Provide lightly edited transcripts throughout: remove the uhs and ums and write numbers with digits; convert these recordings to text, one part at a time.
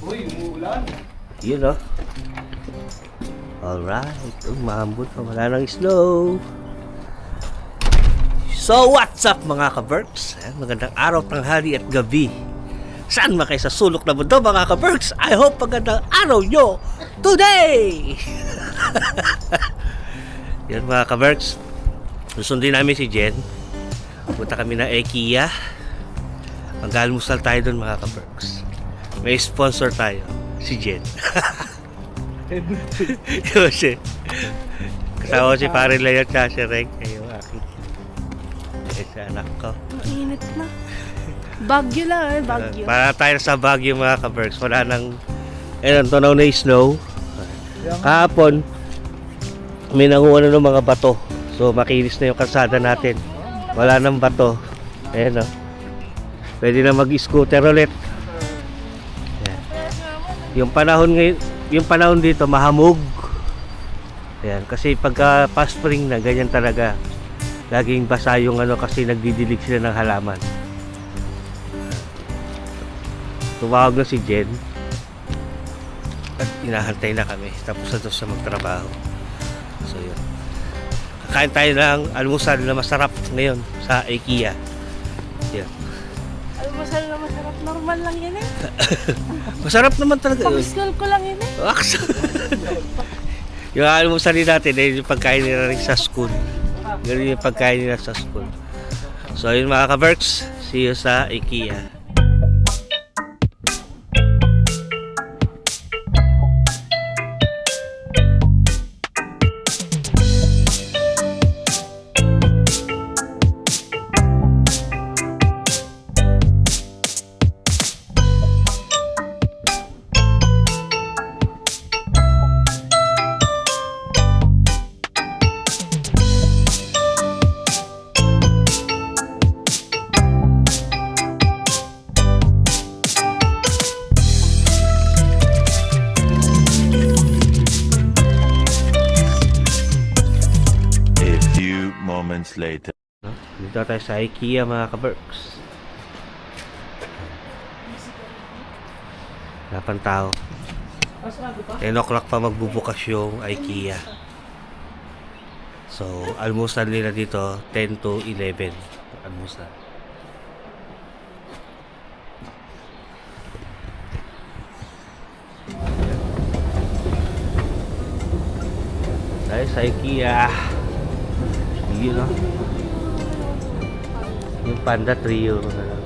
Uy, umuulan. Yun o. Alright. Umambot pa. Wala nang snow. So, what's up mga ka-Berks? Magandang araw, tanghali at gabi. Saan man kayo sa sulok na mundo mga ka-Berks? I hope magandang araw nyo today! Yan mga ka-Berks. Susundin namin si Jen. Punta kami ng IKEA. Mag-almusal tayo doon mga ka-Berks. May sponsor tayo. Si Jen. Yun siya. Kasama ko si Pare Layot at si Reg. Yung aking sa anak ko. Mainit na. Bagyo lang eh, bagyo. Para tayo sa Baguio mga ka-Berks. Wala nang tunaw na yung snow. Kahapon may nanguha na ng mga bato. So makinis na yung kalsada natin. Wala nang bato. Ayan o. Pwede na mag-scooter ulit. Yung panahon dito mahamog. Ayan, kasi pagka past spring na ganyan talaga. Laging basa yung kasi nagdidilig sila ng halaman. Tumawag na si Jen. At inahantay na kami. Tapos na doon sa magtrabaho. So yun. Kakain tayo ng almusal na masarap ngayon sa IKEA. Yan. Almusal na masarap. Normal lang yan eh. Masarap naman talaga yun. Pang-school ko lang yun eh. Yung almusal natin ay yung pagkain nila rin sa school. Ganun yung pagkain nila sa school. So yun mga ka-Berks, see you sa IKEA. Moments later. Dito tayo sa IKEA mga ka-Berks. Lapan tao. 10 o'clock pa magbubukas yung IKEA. So, almusal nila dito 10 to 11. Almusal. Tayo sa IKEA. Yun o. Yung panda trio na lang.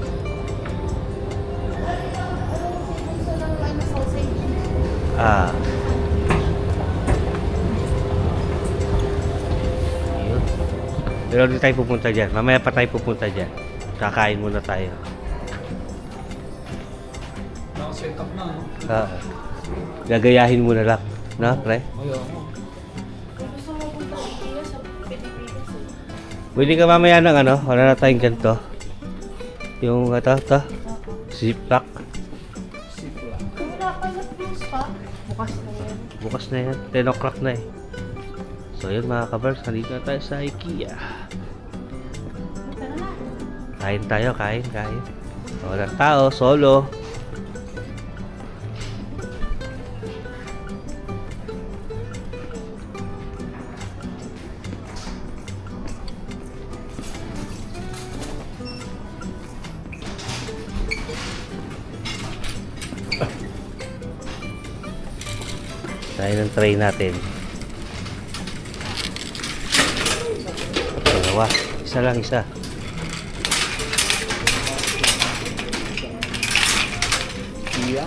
Yun. Pero hindi tayo pupunta dyan. Mamaya pa tayo pupunta dyan. Kakain muna tayo. Naka-set up na, no? Gagayahin muna lang. No, pre? Gusto mo punta sa IKEA sa Pilipinas eh. Pwede ka mamaya ng wala na tayong ganito. Yung ziplock. Kung nakalas pa, bukas na yan. Bukas na yan. 10 o'clock na eh. So yun mga ka-Berks, nandito na tayo sa IKEA. Tara na. Kain tayo, kain. Walang tao, solo. Tayo ng tray natin. Dalawa. Isa lang, isa. Iya.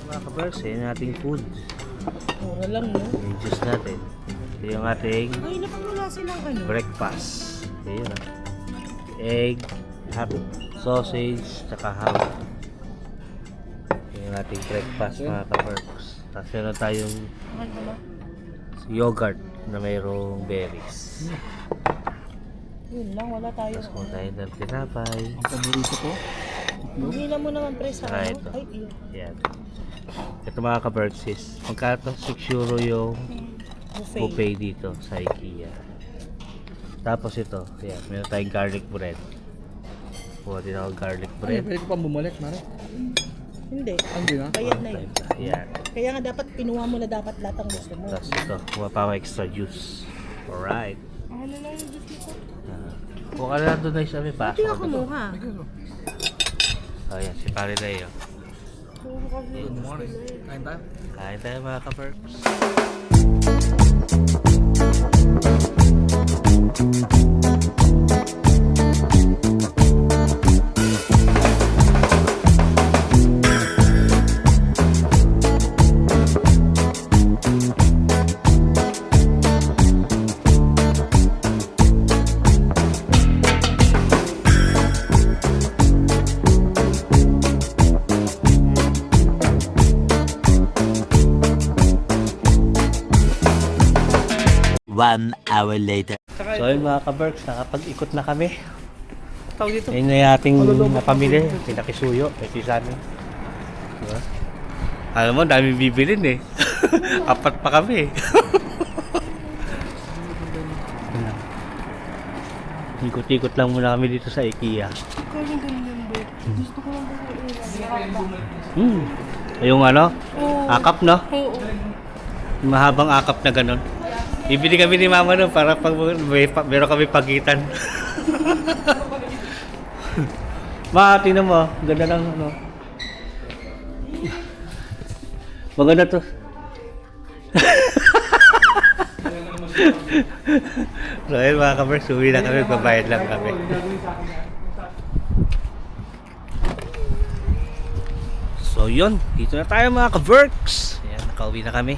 Mga ka-Berks, yun ating food. Mura lang no? Yung juice natin. Ito yung ating Ay, napamula silang breakfast. Ayun egg, sausage, tsaka ham. Yung ating breakfast mga ka-Berks. Tapos meron tayong yogurt na mayroong berries. Yun lang, wala tayo. Tapos kung tayo ng tinapay. Ang paborito ko. Hila mo naman pre sa Saka ano? ito. Ay, yun. Yan. Ito mga ka-Berks is magkano 6 euro yung Buffet. buffet dito sa IKEA. Tapos ito, yan, meron tayong garlic bread. Kuha din ako garlic bread. Pwede ko pang bumalik, Mare. Hindi. Hindi na. Bayad na yun. Yan. Kaya nga dapat kinuha mo na dapat lahat ang gusto mo. Tapos ito, kuha pa ako extra juice. Alright. Ano na yung gusto ko? Kuha ka na doon na sabi pa. Hindi ako kumuha. Oh, yan, si Pare Leo. Good morning. Kain tayo? Kain tayo mga ka-perks. One hour later. So yun mga ka-perks, nakapag-ikot na kami. Tawag dito. Yun na yung ating napamili. Pinakisuyo, pinakisano. Diba? Alam mo, dami bibilin eh. Apat pa kami. Ikot-ikot lang muna kami dito sa IKEA. Gusto ko lang Yung ano? Akap, no? Oo. Mahabang akap na ganun. Bibili kami ni Mama no para pag meron kami pagitan. Ma, tingnan mo. Ganda ng ano. Maganda to. So ayun mga kabers, uwi na kami. Babayad lang kami. So yun, dito na tayo mga ka-works. Ayan, nakauwi na kami.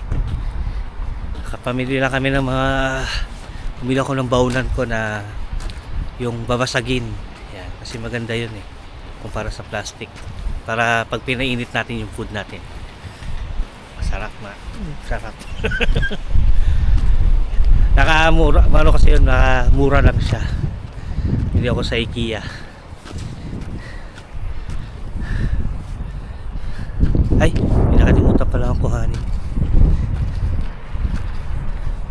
Nakapamili na kami ng mga bumili ako ng baunan ko na yung babasagin. Ayan, kasi maganda yun eh kumpara sa plastic. Para pag pinainit natin yung food natin. Masarap sarap. Nakamura, ano kasi yun, nakamura lang siya. Bili ako sa IKEA. Ay, pinakalimutan pala akong kuhanin.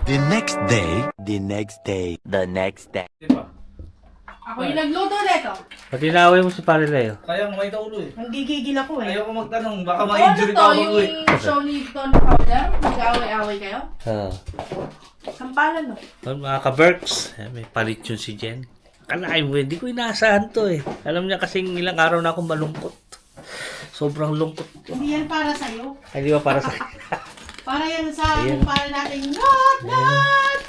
The next day, the next day, the next day. Ako yung nagluto nito. Pati naway mo si Pare Leo. Kaya may taulo eh. Nanggigigil ako eh. Ayaw ko magtanong, baka Ano ma-injury to? pa ako eh. Yung show ni Don Powder? Nag-away-away kayo? Sampalan no? Doon mga ka-Berks, may palit yun si Jen. Kalahin mo, hindi ko inaasahan to eh. Alam niya kasing ilang araw na akong malungkot. Sobrang lungkot. Hindi yan para sa'yo. Ay, di ba para sa... Para yan sa Ayan. para natin. Not!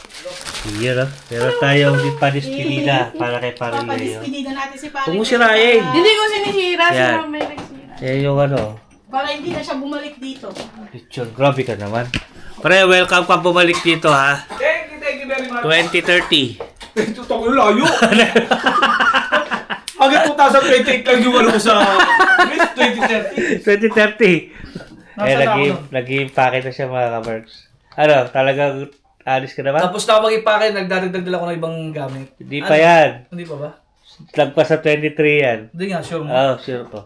Iya no? Pero tayong di pa despedida para kay Pare Leo. Papadispedida natin si Pare. Huwag mo sirain. Hindi ko sinisira. Si Yan. Mama yung nagsira. Yan yung ano. Para hindi na siya bumalik dito. Richard, grabe ka naman. Pare, welcome ka bumalik dito ha. Thank you very much. 2030. Ito ako yung layo. Hanggang 2028 lang yung ano ko sa 2030. 2030. Nasaan na ako nag-i-impake na siya mga ka-Berks. Ano, talagang alis ka naman? Tapos na ako mag-ipake, nagdaragdag lang ako ng ibang gamit. Hindi pa yan. Hindi pa ba? Lagpas sa 23 yan. Hindi nga, sure mo. Oo, sure ko.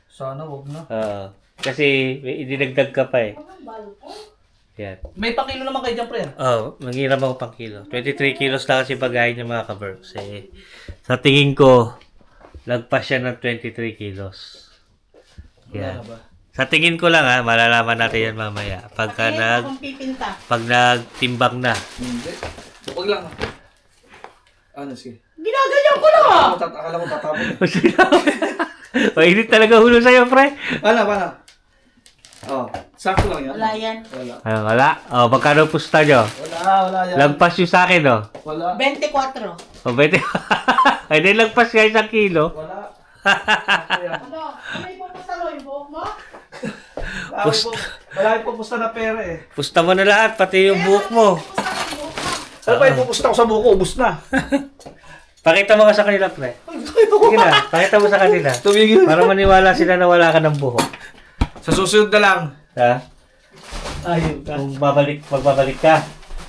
Sana, wag na. Oo. Kasi may idinagdag ka pa eh. Yan. May pakilo naman kayo dyan, pre. Oo, mangiram ako pang kilo. 23 kilos lang kasi pagayin niya mga ka-Berks. Eh, sa tingin ko, lagpas siya ng 23 kilos. Wala Yan. na ba? Sa tingin ko lang ha, malalaman natin yan mamaya. Pagka Kaya akong pipinta. pag nagtimbang na. Hindi. Wag lang. Ano, sige. Ginaganyan ko lang ah! Akala ko tatapon. Mainit talaga ulo sa'yo, pre. Paano? Oh, sakto lang yan. Wala yan. Wala. Ano, wala? O, magkano pusta nyo? Wala yan. Lagpas yung sa akin, o. Wala. 24. O, bete. Ay, di lagpas kayo isang kilo. Wala. Ano? Ano ipapasalo yung buhok mo? Wala yung pupusta na pera eh. Pusta mo na lahat, pati yung buhok mo. Ipapasalo yung buhok mo. Ano ba yung pupusta ko sa buko? Ubus na. Pakita mo nga sa kanila, pre. Sige na, pakita mo sa kanila. Tumigil. Para maniwala sila na wala ka ng buhok. Sa susunod na lang. Ha? Ayun ka. Kung magbabalik ka.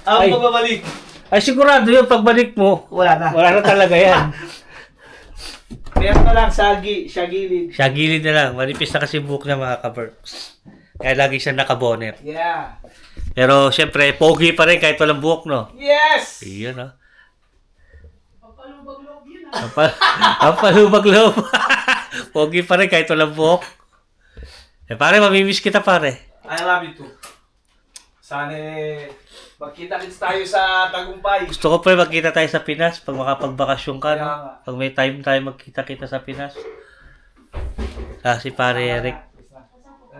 Ako Ay. magbabalik. Ay, sigurado yung pagbalik mo, Wala na. wala na talaga yan. Meron na lang siya gilid. Siya gilid na lang. Manipis na kasi buhok niya mga ka-Berks. Kaya lagi siya nakaboner. Yeah. Pero syempre, pogi pa rin kahit walang buhok, no? Yes! Iyon, no? palubag-loob yun Ang palubag-loob. Pogi pa rin kahit walang buhok. Pare, mamimiss kita pare. I love you too. Sana magkita-kits tayo sa Tagumpay. Gusto ko pa magkita tayo sa Pinas pag makapagbakasyon ka. Kaya No? nga. Pag may time tayo magkita-kita sa Pinas. Si pare Eric.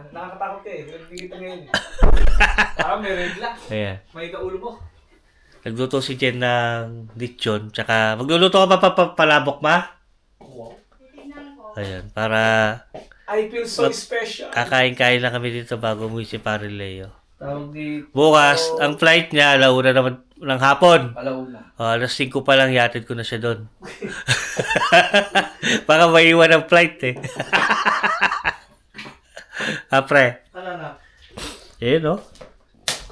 Nakakatakot ka eh. Hindi kita ngayon eh. Parang may regla. Ayan. May kaulo mo. Nagluto si Jen ng lechon. Tsaka magluluto ka pa palabok ma? Wow. Ayan. Para I feel so special. kakain-kain lang kami dito bago umuwi si pare Leo. Tawag di Bukas, ang flight niya, alauna naman ng hapon. alauna. Alas 5 pa lang, yatid ko na siya doon. Baka maiwan ang flight eh. Pre. Ano na? No?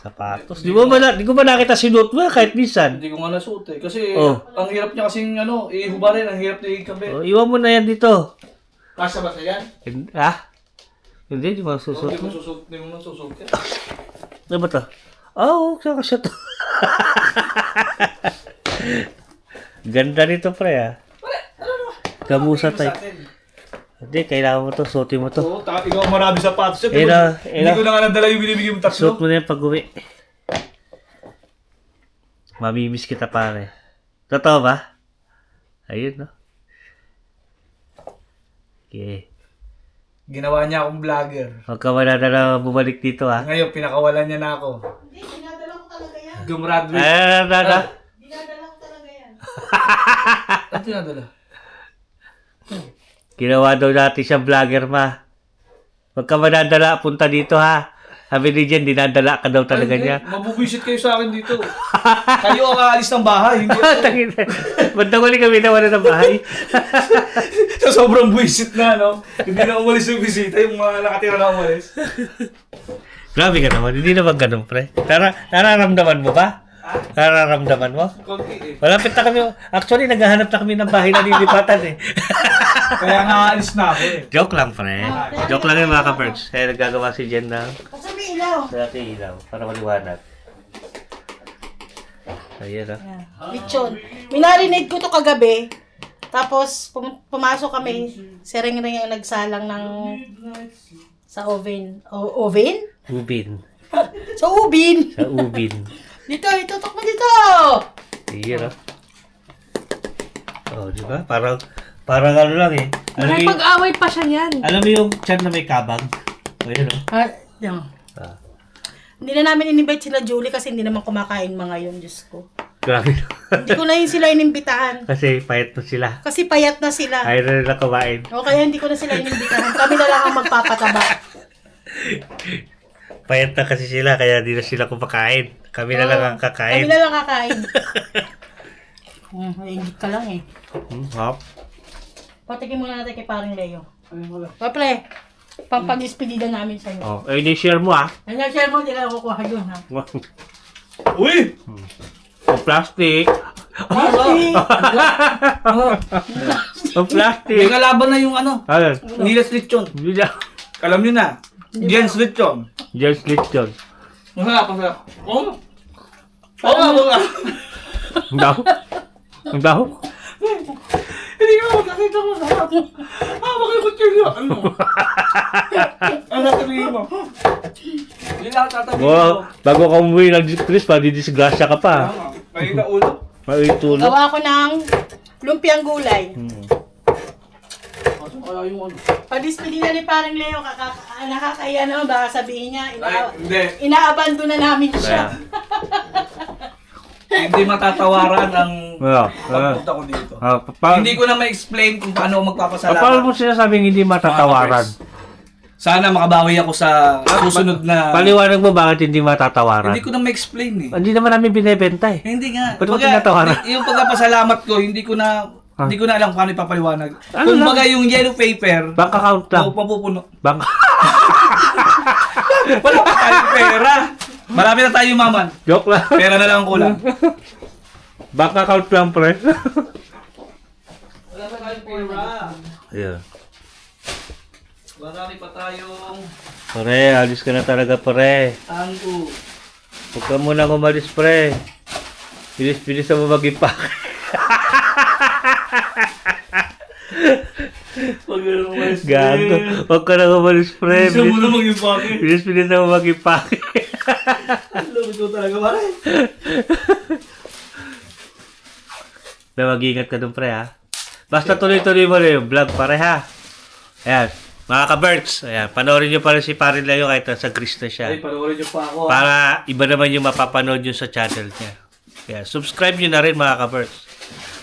Sapatos. Di ko ba nakita sinuot mo kahit minsan? Hindi ko nga nasuot eh. Kasi Oh. ang hirap niya kasing ihubarin. Ang hirap niya ikabit. Iwan mo na yan dito. Kasya ba sa yan? Hindi, di mo susuot Hindi mo. mo susuot. Hindi mo susuot yan. Ano ba to? Saan ka siya to? Ganda nito, pre, Gamusa Sa type. atin. Hindi, kailangan mo to. Suotin mo to. Oo, ikaw marami sapatos. Eh, no, Hindi ko na nga nadala yung binibigay mo Suot tatlo. mo na yan pag uwi. Mamimiss kita, pare. Totoo ba? Ayun, no? Okay. Ginawa niya akong vlogger. Huwag ka manadala bumalik dito, ha? Ngayon, pinakawalan niya na ako. Hindi, dinadala ko talaga yan. Gumraduate. Dinadala ko talaga yan. Ano tinadala? Ginawa daw natin siyang vlogger, ma. Huwag ka manadala, punta dito, ha? Sabi ni Jen, dinadala ka daw talaga niya. Mabubisit kayo sa akin dito. Kayo ang aalis ng bahay. Hindi ako. Tangin na. Ba't na huli kami nawala ng bahay? Sa sobrang buwisit na, no? Hindi na umalis yung bisita, yung mga nakatira na umalis. Grabe ka naman. Hindi naman ganun, pre. Nararamdaman mo ba? Nararamdaman mo? Konti eh. Malapit na kami. Actually, naghahanap na kami ng bahay na lilipatan eh. Kaya nga aalis na ako eh. Joke lang, pre. Joke lang yung mga ka-perks. Kaya nagagawa si Jen na Kasi may ilaw. sa ating ilaw para maliwanag. Ayan, Lechon. Minarinate ko to kagabi. Tapos, pumasok kami. Si Ring-Ring ang nagsalang ng sa oven. Oven? Ubin. Sa ubin. Sa ubin. Dito, itutok mo dito. Ayan, di ba? Parang ano lang eh. Alam mo yung, Pag-away pa siya yan. alam mo yung chan na may kabag? Ayan, Yan. Ah, Hindi na namin in-invite sila Julie kasi hindi naman kumakain mga yun, Diyos ko. grabe. Hindi ko na yun sila inimbitahan. Kasi payat na sila. Kasi payat na sila. Ayaw na nila kumain. O kaya hindi ko na sila inimbitahan. Kami na lang ang magpapataba. Payat na kasi sila, kaya di na sila kumakain. Kami na lang ang Kami kakain. na lang kakain. Ingit ka lang eh. Hop. Patikin muna natin kay paring Leo. Papre, pampag-despedida namin sa'yo. Oh, share mo ah. Share mo, hindi ka kukuha yun ha. Uy! Oh, plastic. Plastic! Oh, May plastic. kalaban na yung Ayun. Nilas Lechon. Alam nyo na. Jens Lechon. Just lechon. Masarap. Oo nga. Ang daw. Ang daw. Hindi ka makakita mo sa akin. Bakit ko tiyo? Ano? Ano sabihin mo? Hindi lang tatabihin Oh, bago ka umuwi ng Chris, madidisgrasya ka pa. May ulo. Maitulo. Gawa ko ng lumpiang gulay. Kaya yung ano? Pag-despedida ni paring Leo, nakakaya naman. Baka sabihin niya, Hindi. inaabandon na namin siya. Hindi matatawaran ang Yeah. pagpunta ko dito. Hindi Hindi ko na ma-explain kung paano ako magpapasalamat. Paano mo sinasabing hindi matatawaran? Sana makabawi ako sa susunod na... Paliwanag mo bakit hindi matatawaran? Hindi ko na ma-explain eh. Hindi naman namin binebenta eh. Hindi nga. Ba't mo Kumbaga, tinatawaran? yung pagpapasalamat ko, hindi ko na alam paano ipapaliwanag. Ano Kumbaga yung yellow paper, Bank account lang. mapupuno. Bank. Wala pa tayong pera. Marami na tayo maman. Joke lang. Pera na lang ang kulang. Bank account lang, pre. Wala pa tayong pera. Yeah. Marami pa tayong Pre, alis ka na talaga, pre. angko. Huwag ka muna umalis, pre. Bilis-bilis na mo mag-ipak. Huwag ka na umalis. Gago. Huwag ka na umalis, pre. Gusto mo na mag-impake. Bilis na mo mag-impake. Lupit ko talaga, pare. Na mag-ingat ka dun, pre, ha? Basta tuloy-tuloy mo na yung vlog, pare, ha? Ayan. Mga ka-Berks, ayan. Panoorin nyo pa rin si Pare Leo kahit nasa Greece na siya. Ay, panoorin niyo pa ako. Para iba naman yung mapapanood yun sa channel niya. Kaya subscribe nyo na rin, mga ka-Berks.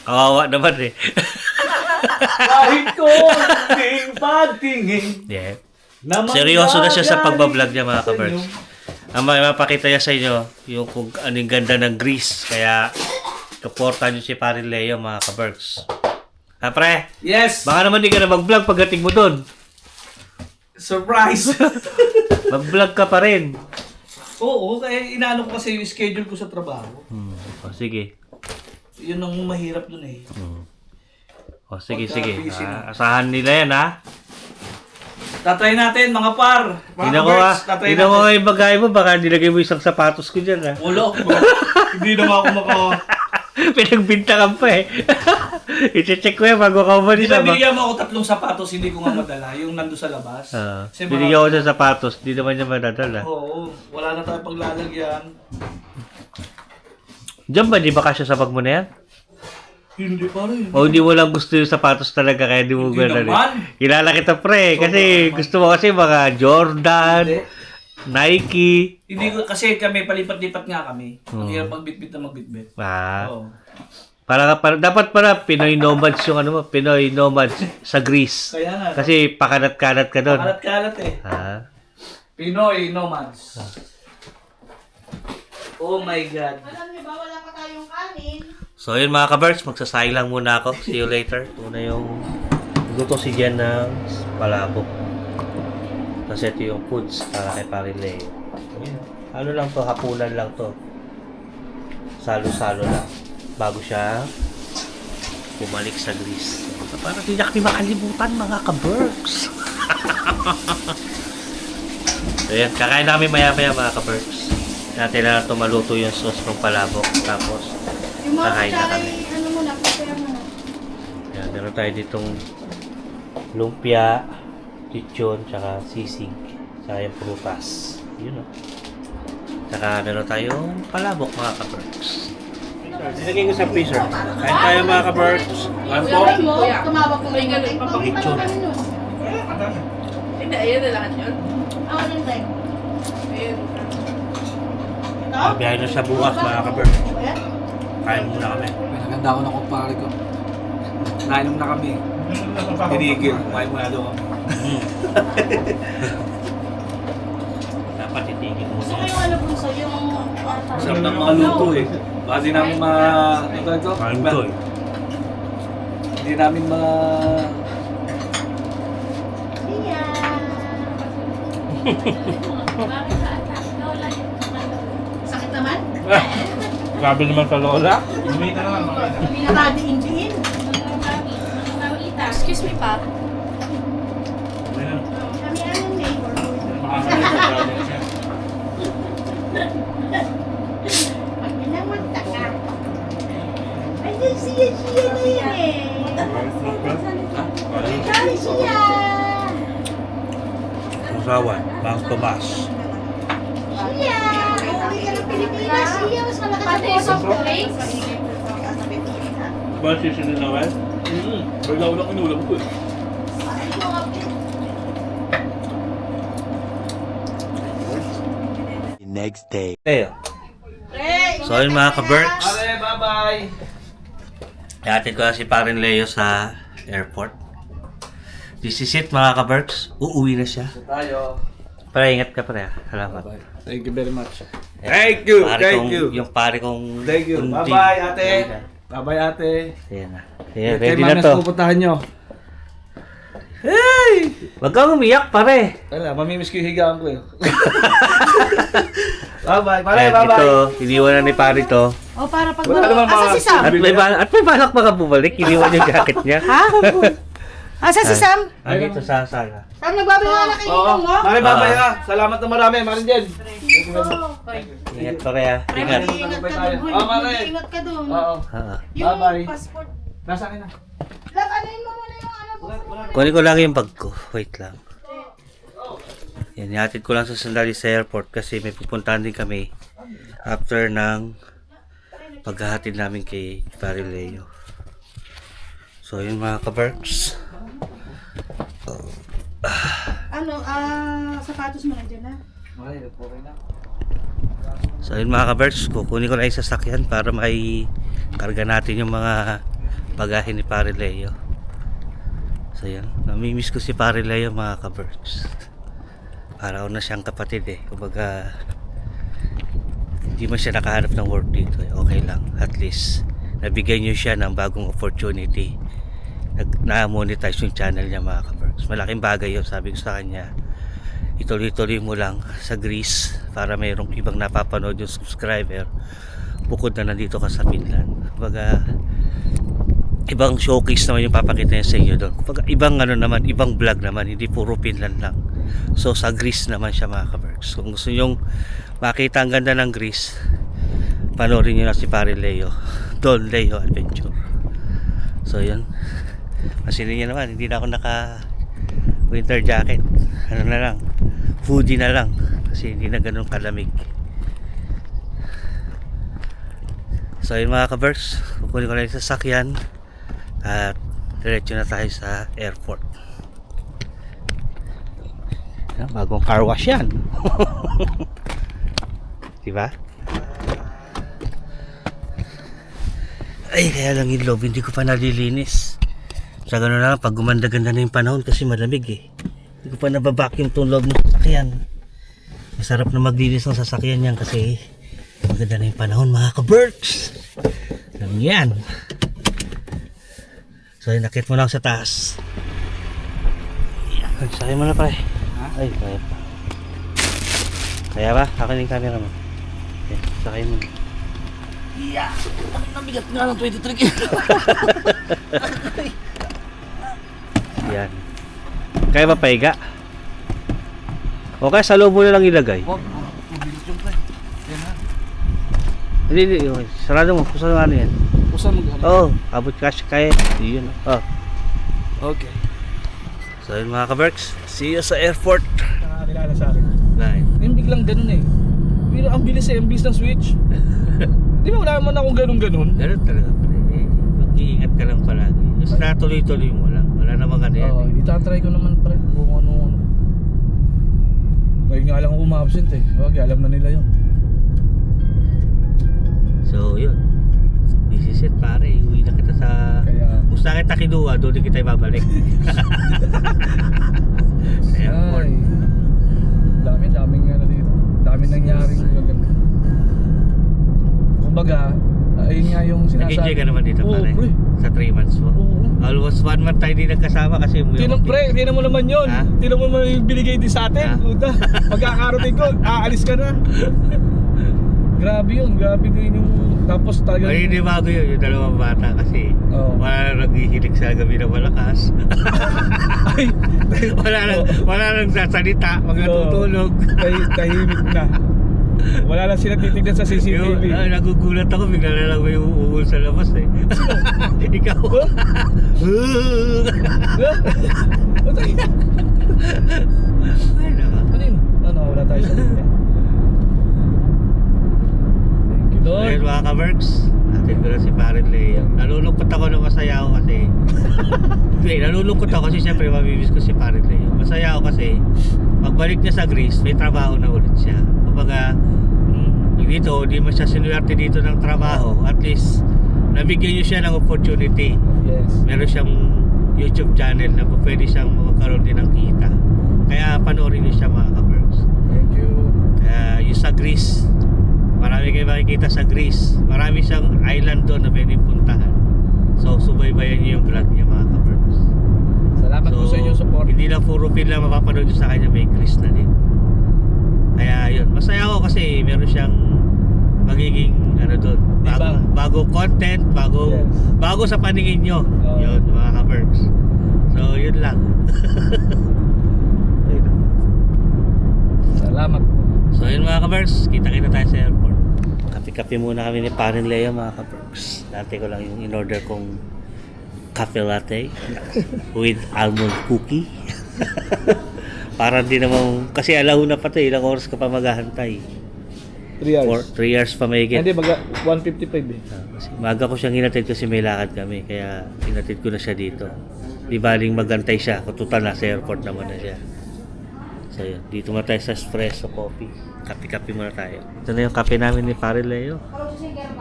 Kawawa naman, eh. Kahit konting pagtingin. Yeah. Na Seryoso na siya sa mangyari pagbablog niya, mga sa ka-Berks. inyo. Ang mapakita niya sa inyo, yung kung anong ganda ng Greece. Kaya, supportan nyo si Pare Leo, mga ka-Berks. Ha, pre? Yes! Baka naman di ka na mag-vlog pagdating mo doon. Surprise! Mag-vlog ka pa rin. Oo, kaya inaano ko kasi yung schedule ko sa trabaho. O, sige. Yun ang mahirap dun eh. O, sige, Pagka sige. busy na. Asahan nila yan, ha? Tatry natin, mga par. Mga Tingnan ko, ha? ka-Berks, tatry Tingnan ko natin. nga yung bagay mo. Baka nilagay mo isang sapatos ko dyan, ha? Wala. Hindi naman ako Pinagbintangan pa, eh. I-check ko yan bago ka umalis. Di ba ha? binigyan mo ako 3 sapatos, hindi ko nga madala. Yung nando sa labas. Kasi Binigyan ko siya sapatos. Di naman niya madadala. Oo, wala na tayong paglalagyan. Diyan ba? Di ba kasya sa bag mo na yan? Hindi pa rin. O hindi mo lang gusto yung sapatos talaga kaya di mo Hindi gano'n. naman. Kilala kita, pre. Kasi naman. gusto mo kasi mga Jordan, Hindi. Nike. Hindi ko, kasi kami, palipat-lipat nga kami. Hmm. Ang hirap magbitbit na magbitbit. Oo. Oo. Dapat para Pinoy nomads yung ano mo, Pinoy nomads sa Greece. Kaya nga. Kasi pakalat-kalat ka doon. Kalat-kalat eh. Ha? Pinoy nomads. Oh my God. Alam niyo ba, wala pa tayong kanin. So yun mga ka-Berks, magsasayang lang muna ako. See you later. Ito na yung luto si Jen ng palabok. Kasi ito yung foods para kay Pare Leo. Ano lang to, hapunan lang to. Salo-salo lang. Bago siya bumalik sa Greece. So, para di natin makalimutan mga ka-Berks. So yan, kakain namin maya-maya mga ka-Berks. Natin na ito maluto yung sauce ng palabok. Tapos, Yung mga kakain na kutsara, kami. ano muna, prepare muna. Yan, meron tayo ditong lumpia, chichon, tsaka sisig, tsaka yung prutas. Yun o. Tsaka meron tayong palabok mga ka-Berks. Nilagay ko sa freezer. Kain tayo mga ka-Berks. Ano po? Sabi mo, tumawag ko may ganun. Lechon. Hindi, ayun na lahat yun. Ako din tayo. Ayun. Ito? Biyahe na siya bukas mga ka-Berks. Ayan. Kain muna kami. Naganda ako ng kumpare ko. Nainom na kami. Tinigil. Kumain muna daw kami. Dapat itigil mo Gusto ko na. yung ano bunso, yung... Sarap ng mga luto eh. Baka di namin ano ito? Kain to eh. Hindi namin Siya. Sakit naman? Grabe naman sa lola. Pinakadiin-diin. Excuse me pa. Kami ano neighborhood. Pag pinamata ka. Ayun siya na yan eh. Ay, siya. Usawan, Bang Tomas. Siya. Uuwi ka ng Pilipinas. Siya, mas malakas Pati ang soft boto. drinks? Ba siya na naman? Wala ko lang inulam ko eh. The next day. Leo. So yun mga ka-Berks. Pare, bye-bye! Ihatid ko na si Pare Leo sa airport. This is it mga ka-Berks. Uuwi na siya. Tayo. Para ingat ka pare. Salamat. Thank you very much. Thank you, thank you. Yung pare kong... Thank you. kundi. Bye-bye, ate. Bye-bye, ate. Ayan na. Ayan, Kay ready na Mamas to. pupuntahan nyo. Wag kang umiyak pare. Wala, mamimiss ko yung higaan ko eh. Bye-bye. Pare, Ayan, bye-bye. ito, iniwan na ni pare to. O, para pag... Wala naman Asa mga- si Sam? At may balak pa ka bumalik. Iniwan yung jacket niya. Ha? Asa si Sam? Dito sa sala. Sam, nagbabawa na kayo Oo. mo? Pare, bye-bye ha. Salamat na marami. Marin din. Ingat pare ha. Ingat. Ingat ka dun. Oo, pare. Ingat ka dun. Oo. Oo. Yung Bye-bye. passport. Nasa akin na. Kunin ko lang yung bag ko. Wait lang. Yan, ihatid ko lang sa sandali sa airport kasi may pupuntahan din kami after ng paghahatid namin kay Pare Leo. So yun mga ka-Berks. Sapatos mo nandiyan na? So yun mga ka-Berks, kukunin ko na yung sasakyan para may karga natin yung mga bagahe ni Pare Leo. So yan, namimiss ko si Pare Leo mga ka-Berks. Para na siyang kapatid eh. Kumbaga hindi man siya nakahanap ng work dito eh. Okay lang, at least nabigyan niyo siya ng bagong opportunity. Na-monetize yung channel niya mga ka-Berks. Malaking bagay yun, sabi ko sa kanya. Ituloy-tuloy mo lang sa Greece para mayroong ibang napapanood yung subscriber bukod na nandito ka sa Finland. Kumbaga ibang showcase naman yung papakita niya sa inyo doon. Kumbaga ibang naman, ibang vlog naman, hindi puro Finland lang. So sa Greece naman siya mga ka-Berks. Kung gusto nyong makita ang ganda ng Greece, panoorin nyo na si Pare Leo, Don Leo Adventure. So yun, masinin nyo naman, hindi na ako naka winter jacket. Ano na lang, hoodie na lang kasi hindi na ganun kalamig. So yun mga ka-Berks, kukunin ko na yung sasakyan at diretso na tayo sa airport. Yan, bagong car wash yan. Diba? Ay, kaya lang yung loob hindi ko pa nalilinis. Sa gano'n na lang, pag gumanda-ganda na yung panahon kasi malamig eh. Hindi ko pa nababacuum itong loob ng sasakyan. Masarap na maglinis ng sasakyan yan kasi maganda na yung panahon mga ka-Berks. Alam niyo yan. So nakit mo lang sa taas. Ay, sakay mo na pa eh. Ay, kaya pa. Kaya ba? Akin yung camera mo. Okay, sakay mo na. Yeah! Nabigat nga ng 23 kilo. Yan. Kaya ba paiga? O kaya sa loob mo na lang ilagay. Huwag, mabigat yung pre. Yan ha. Hindi, okay. Sarado mo. Kung saan ano yan? Usan mo gano'n? Oo, abot cash kaya. Yun. Oh. Okay. So yun mga ka-Berks, see you sa airport. Nakakilala sa akin. Bye. Yung biglang ganun eh. Pero ang bilis eh, ang bilis ng switch. Di ba wala naman akong ganun-ganun? Ganun talaga pala eh. Mag-iingat ka lang palagi. Basta tuloy-tuloy mo lang. Wala namang ano yan. Oo, itatry ko naman pre kung ano-ano. Ngayon nga lang ako umabsent eh. Wag, alam na nila yun. So yun. This is it pare. Uwi na kita sa... Kaya... Kung saan kita kinuha, doon din kita ibabalik. Sa airport. Ay, daming ano dito. Daming nangyaring maganda. Kumbaga, ayun nga yung sinasabi. Nag-enjoy ka naman dito Oo, pare. pre. Sa 3 months mo. Oo. Almost 1 month tayo din nagkasama kasi Tinan mo naman yun. Ha? Tinan mo naman yung binigay din sa atin. Ha? Puta, pagkakarating ko, aalis ka na. Grabe yun, grabe din yung... Tapos talaga... Ay, hindi bago yun, yung dalawang bata kasi Oo. wala nang naghihilig sa gabi na malakas. Ay, wala nang sasalita, pag Oo. natutulog. tahimik na. Wala lang sila titignan sa CCTV. Nagugulat ako, bigla na lang may uuul sa labas eh. Ikaw. Ay, naka. Ano yun? Ano, wala tayo sa linya. Thank you, Lord. Ayun mga ka-Berks, natin ko na si Pare Leo. Nalulungkot ako na masaya ako kasi hindi, nalulungkot ako kasi syempre mamimiss ko si Pare Leo. Masaya ako kasi pagbalik niya sa Greece, may trabaho na ulit siya. Kumbaga, dito, di mo siya sinuwerte dito ng trabaho. At least, nabigyan niyo siya ng opportunity. Yes. Meron siyang YouTube channel na pwede siyang magkaroon din ng kita. Kaya panoorin niyo siya mga ka-Berks. Thank you. Kaya yung sa Greece, marami kayo makikita sa Greece. Marami siyang island doon na pwede puntahan. So subaybayan niyo yung vlog niya mga ka-Berks. Salamat po sa inyong support. Hindi lang puro film lang mapapanood niyo sa kanya, may Greece na din. Kaya yun, masaya ako kasi meron siyang magiging ano doon, bago content, Yes. bago sa paningin nyo. Oo. Yun mga ka-Berks. So yun lang. Salamat po. So yun mga ka-Berks, kita-kita tayo sa airport. Kape-kape muna kami ni Pare Leo mga ka-Berks. Dati ko lang yung in-order kong cafe latte with almond cookie. Para di naman, kasi alauna pa to, ilang oras ka pa maghahantay. 3 hours. 3 hours pa may Hindi, 155 eh. Kasi maga ko siyang hinatid kasi may lakad kami, kaya hinatid ko na siya dito. Di baling magantay siya, kung total nasa airport naman na siya. So yun, dito muna tayo sa espresso coffee. Kape-kape muna tayo. Ito na yung kape namin ni Pare Leo.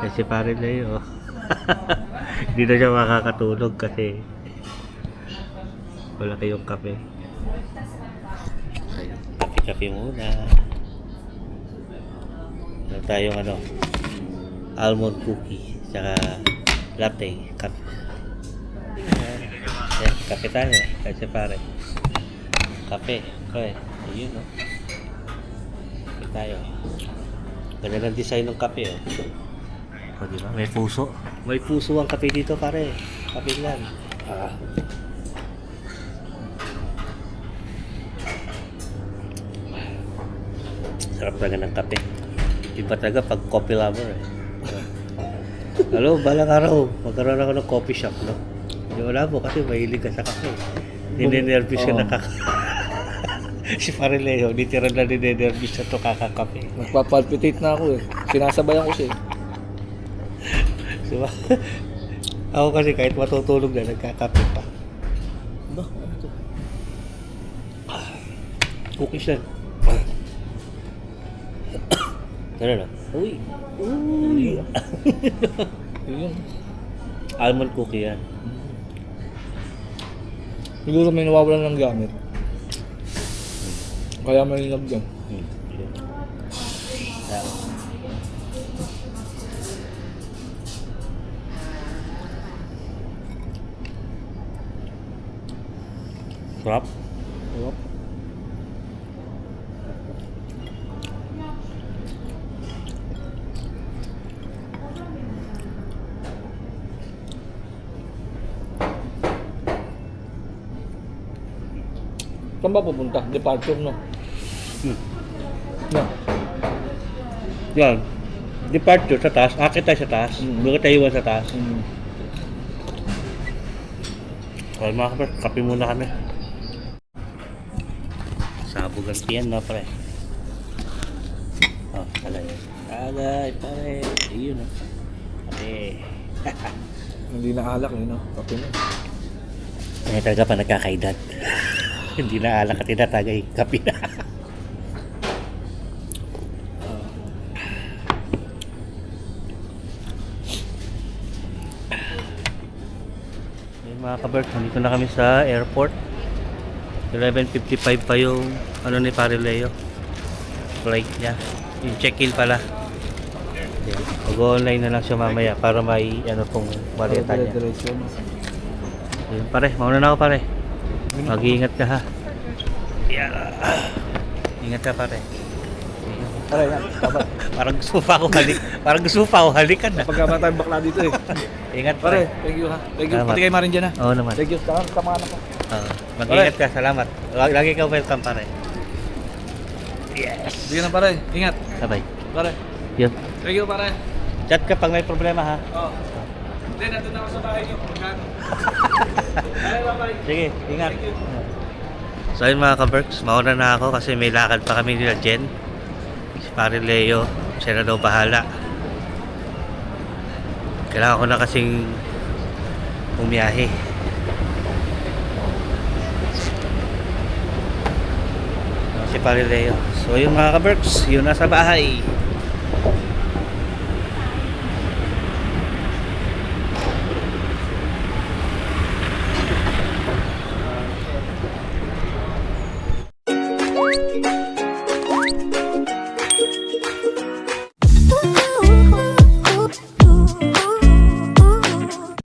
Kasi Pare Leo, hindi na siya makakatulog kasi wala kayong kape. So yun, kape-kape muna. Meron tayong almond cookie, tsaka latte, kape. Yan, kape tayo, kasi pare. Kape, okay. Ayun, no? Kape tayo. Ganda ng design ng kape, oh. O, diba? May puso. May puso ang kape dito, pare. Kape lang. Sarap talaga ng kape. Iba talaga pag coffee lover, eh. Hello, balang araw. Magkaroon ako ng coffee shop, no? Hindi wala mo kasi mahilig ka sa kape. Ninenervous ka na Si Pare Leo, literal na ninenervous na ito kakakape. Nagpapalpitate na ako eh. Sinasabayan ko siya eh. Diba? Ako kasi kahit matutulog na, nagkakape pa. Ba? Ano to? Cookies yan. Ano na? Uy! Uy! Yun. Almond cookie yan. Siguro may nawawalan ng gamit. Kaya may nilagyan. Sarap. Sarap. Saan ba pupunta? Departure, no? No. Yan. Departure sa taas. Akit tayo sa taas. Doon tayo iwan sa taas. Okay mga kapre, kape muna kami. Sabog ang tiyan na pre. Oh, talay. Talay, pare. Ayun o. Kape. Hindi na alak eh, no? Kape na. Kaya talaga pa nagkakaedad. Hindi na alak at tinatagay kape na. Mga kaberk, nandito na kami sa airport. 11:55 pa yung ni Pare Leo flight niya. Yung check-in pala. Mag-online na lang siya mamaya para may tong maleta niya. Yun, pare, mauna na ako pare. Mag-iingat ka ha. Yeah. Ingat ka pare. Pare, yan. Parang gusto pa ako halikan na. Pagkama tayong bakla dito eh. Ingat Pare, pare. thank you ha. Thank you. Salamat. Pati kayo marin dyan ha. Oo naman. Thank you. Tama na po. Mag-ingat ka, salamat. Lagi ka welcome pare. Yes. Sige na pare. Ingat. Bye-bye. Pare. Yun. Thank you pare. Chat ka pag may problema ha. Oo. Hindi, nandun ako sa bahay niyo. Magkano? Bye-bye. Sige, ingat. So ayun mga ka-Berks, mauna na ako kasi may lakad pa kami nila Jen. Si Pare Leo, siya na daw bahala. Kailangan ko na kasing umiyahe. Si Pare Leo. So yun mga ka-Berks, yun na sa bahay.